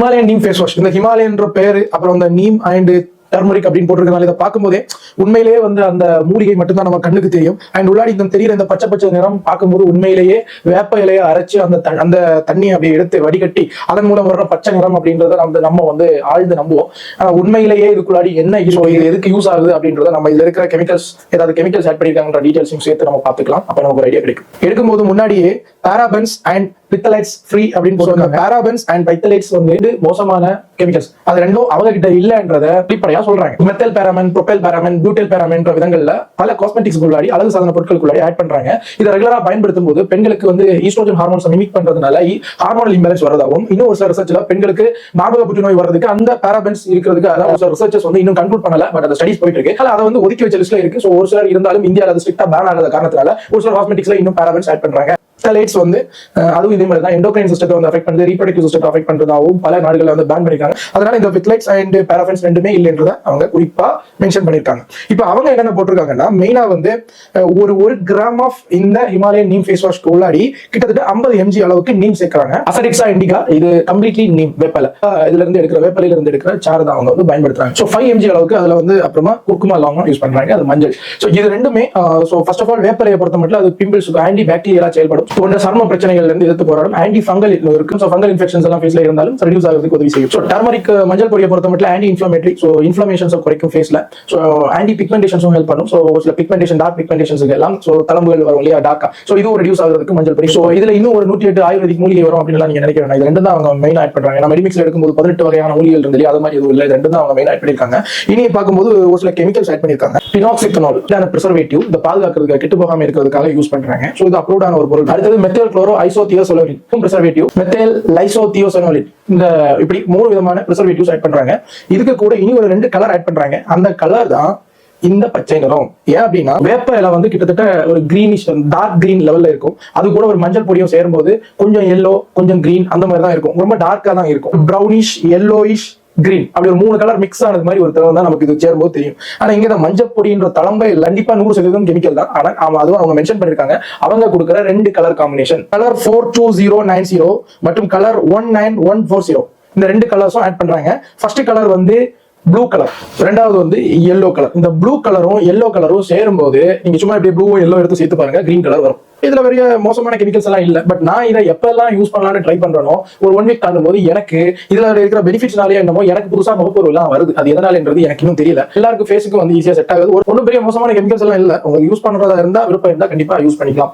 Himalayan neem face wash. இந்த ஹிமாலயன்ற பேரு அப்புறம் இந்த நீம் அண்ட் டர்மரிக் அப்படின்னு போட்டிருக்கனால இதை பார்க்கும்போதே உண்மையிலேயே வந்து அந்த மூலிகை மட்டும்தான் நம்ம கண்ணுக்கு தெரியும். அண்ட் உள்ளாடி இந்த தெரியுற இந்த பச்சை பச்சை நிறம் பார்க்கும்போது உண்மையிலேயே வேப்ப இலையை அரைச்சு அந்த தண்ணியை அப்படியே எடுத்து வடிகட்டி அதன் மூலம் வர்ற பச்சை நிறம் அப்படின்றத நம்ம வந்து ஆழ்ந்து நம்புவோம். ஆனா உண்மையிலேயே இதுக்குள்ளாடி என்ன இது எதுக்கு யூஸ் ஆகுது அப்படின்றத நம்ம இதுல இருக்கிற கெமிக்கல்ஸ் ஏதாவது கெமிக்கல்ஸ் ஆட் பண்ணிருக்காங்கன்ற டீடைல்ஸையும் சேர்த்து நம்ம பார்த்துக்கலாம். அப்ப நமக்கு ஒரு ஐடியா கிடைக்கும். எடுக்கும்போது முன்னாடியே பாராபன்ஸ் அண்ட் பித்தலைட்ஸ் ஃப்ரீ அப்படின்னு போடுவாங்க. பாராபன்ஸ் அண்ட் பித்தலைட்ஸ் வந்து மோசமான கெமிக்கல்ஸ், அது ரெண்டும் அவங்க கிட்ட இல்லன்றத வெளிப்படையா சொல்றாங்க. மெத்தல் பேராமன், ப்ரோபைல் பேராமன், பியூட்டைல் பேராமன்ற விதங்கள்ல பல காஸ்மெட்டிக்ஸ் உள்ளாடி அழகு சாதன பொருட்களுக்குள்ளாடி ஆட் பண்றாங்க. இதை ரெகுலரா பயன்படுத்தும் போது பெண்களுக்கு வந்து ஈஸ்ட்ரோஜன் ஹார்மோன்ஸ் மிமிக் பண்றதுனால ஹார்மோனல் இம்பேலன்ஸ் வரதாகவும், இன்னும் ஒரு சில ரிசர்ச்ல பெண்களுக்கு மார்பக புற்றுநோய் வர்றதுக்கு அந்த பாராபன்ஸ் இருக்கிறதுக்கு அதாவது ரிசர்ச்சர்ஸ் வந்து இன்னும் கன்க்ளூட் பண்ணல, பட் அந்த ஸ்டடிஸ் போயிட்டு இருக்கு. அதை வந்து ஒதுக்கி வச்ச லிஸ்ட்ல இருக்கு. சோ ஒரு சிலர் இருந்தாலும் இந்தியாவில் அது ஸ்ட்ரிக்டா பேன் ஆகாத காரணத்தினால ஒரு சில காஸ்மெட்டிக்ஸ்ல இன்னும் பாராபன்ஸ் ஆட் பண்றாங்க. பித்தலைட்ஸ் வந்து அதுவும் இதே மாதிரி தான் எண்டோக்ரைன் சிஸ்டத்தை வந்து அஃபெக்ட் பண்ணுது, ரீப்ரொடக்டிவ் சிஸ்டத்தை அஃபெக்ட் பண்றதாகவும் பல நாடுகளில் வந்து பேன் பண்ணிருக்காங்க. அதனால இந்த பித்தலைட்ஸ் அண்ட் பாராபன்ஸ் ரெண்டுமே இல்லைன்றதை அவங்க குறிப்பா மென்ஷன் பண்ணிருக்காங்க. இப்போ அவங்க என்னென்ன போட்டிருக்காங்கன்னா மெயினா வந்து ஒரு கிராம் ஆஃப் இந்த ஹிமாலயன் நீம் ஃபேஸ் வாஷ் உள்ளாடி கிட்டத்தட்ட 50 mg அளவுக்கு நீம் சேர்க்கிறாங்க. அசடிக்ஸா இண்டிகா, இது கம்ப்ளீட்லி நீம் வேப்பலை, இதுல இருந்து எடுக்கிற வேப்பலையில இருந்து எடுக்கிற சாறு தான் அவங்க வந்து பயன்படுத்துறாங்க. ஸோ 5 mg அளவுக்கு அதுல வந்து அப்புறமா குர்குமா லாங்கும் யூஸ் பண்றாங்க, அது மஞ்சள். ஸோ இது ரெண்டுமே ஃபர்ஸ்ட் ஆஃப் ஆல் வேப்பலையை பொறுத்த மட்டும் அது பிம்பிள்ஸ் ஆன்டி பாக்டீரியலா செயல்படும். போன்ற சர்ம பிரச்சனைகள்ல இருந்து எதிர்த்து போராடும். ஆன்டி ஃபங்கல் இருக்கு. சோ ஃபங்கல் இன்ஃபெக்ஷன்ஸ் எல்லாம் ஃபேஸ்ல இருந்தாலும் ரெடியூஸ் ஆகிறதுக்கு உதவி செய்யும். சோ டர்மரிக் மஞ்சள் பொடியை பொறுத்த மட்டும் ஆன்டி இன்ஃப்ளமேட்டரி, சோ இன்ஃப்ளமேஷன்ஸ் குறைக்கும் ஃபேஸ்ல. சோ ஆன்டி பிக்மெண்டேஷன்ஸும் ஹெல்ப் பண்ணும். சோ சில பிக்மெண்டேஷன் டார்க் பிக்மெண்டேஷன்ஸ்க்கு எல்லாம் சோ தளம்புகள் வரும் இல்லையா டார்க்கா, சோ இது ரெடியூஸ் ஆகிறதுக்கு மஞ்சள் பொடி. சோ இதுல இன்னும் ஒரு 108 ஆயுர்வேதிக் மூலிகை வரும் அப்படின்னு நீங்க நினைக்க வேண்டாம். இது ரெண்டு தான் அவங்க மெயின் ஆட் பண்றாங்க. நம்ம மெடிமிக்ஸ்ல எடுக்கும்போது 18 வகையான மூலிகைகள் இருந்து அது மாதிரி எதுவும் இல்லை, இது ரெண்டு தான் அவங்க மெயின் ஆட் பண்ணிருக்காங்க. இனி பார்க்கும்போது ஒரு சில கெமிக்கல்ஸ் ஆட் பண்ணிருக்காங்க. பினாக்சிஃபெனால் பிரிசர்வேட்டிவ், இந்த பாதுகாக்கிறதுக்கு கெட்டு போகாம இருக்கிறதுக்காக யூஸ் பண்றாங்க. சோ இது அப்ரூவ்ட் ஆன ஒரு பொருள். அடுத்தது மெத்தில் குளோரோ ஐசோதியோசோலோனின் preservative, மெத்தில் லைசோதியோசோனோலின், இந்த இப்படி 3 விதமான preservatives ஆட் பண்றாங்க. இதுக்கு கூட இனி ஒரு 2 கலர் ஆட் பண்றாங்க. அந்த கலர் தான் இந்த பச்சை நிறம். ஏன் அப்படின்னா வேப்ப இலை வந்து கிட்டத்தட்ட ஒரு கிரீனிஷ் டார்க் கிரீன் லெவல்ல இருக்கும். அது கூட ஒரு மஞ்சள் பொடியும் சேரும்போது கொஞ்சம் எல்லோ கொஞ்சம் கிரீன் அந்த மாதிரி தான் இருக்கும். ரொம்ப டார்க்கா தான் இருக்கும். ப்ரௌனிஷ் எல்லோயிஷ் கிரீன் அப்படி ஒரு 3 கலர் மிக்ஸ் ஆனது மாதிரி ஒரு தரம் தான் நமக்கு இது சேரும்போது தெரியும். ஆனா இங்க இந்த மஞ்சள் பொடின்ற தளம்பை கண்டிப்பா 100% கெமிக்கல் தான். ஆனா அதுவும் அவங்க மென்ஷன் பண்ணிருக்காங்க. அவங்க கொடுக்குற 2 கலர் காம்பினேஷன், கலர் 42090 மற்றும் கலர் 19140, இந்த 2 கலர்ஸும் ஆட் பண்றாங்க. ஃபர்ஸ்ட் கலர் வந்து ப்ளூ கலர், ரெண்டாவது வந்து எல்லோ கலர். இந்த ப்ளூ கலரும் எல்லோ கலரும் சேரும்போது நீங்க சும்மா இப்படி ப்ளூ எல்லோ எடுத்து சேர்த்து பாருங்க, கிரீன் கலர் வரும். இதுல பெரிய மோசமான கெமிக்கல்ஸ் எல்லாம் இல்ல. பட் நான் இதை எப்பெல்லாம் யூஸ் பண்ணலாம்னு ட்ரை பண்றேனோ ஒரு 1 வீக் தாண்டும் போது எனக்கு இதுல இருக்கிற பெனிஃபிட்ஸ்னாலே என்னமோ எனக்கு புதுசா முகப்பொருள் எல்லாம் வருது. அது எதனாலன்றது எனக்கு இன்னும் தெரியல. எல்லாருக்கும் ஃபேஸுக்கு வந்து ஈஸியா செட் ஆகுது. ஒன்றும் பெரிய மோசமான கெமிக்கல்ஸ் எல்லாம் இல்ல. உங்களுக்கு யூஸ் பண்றதா இருந்தா விருப்பம் இருந்தா கண்டிப்பா யூஸ் பண்ணிக்கலாம்.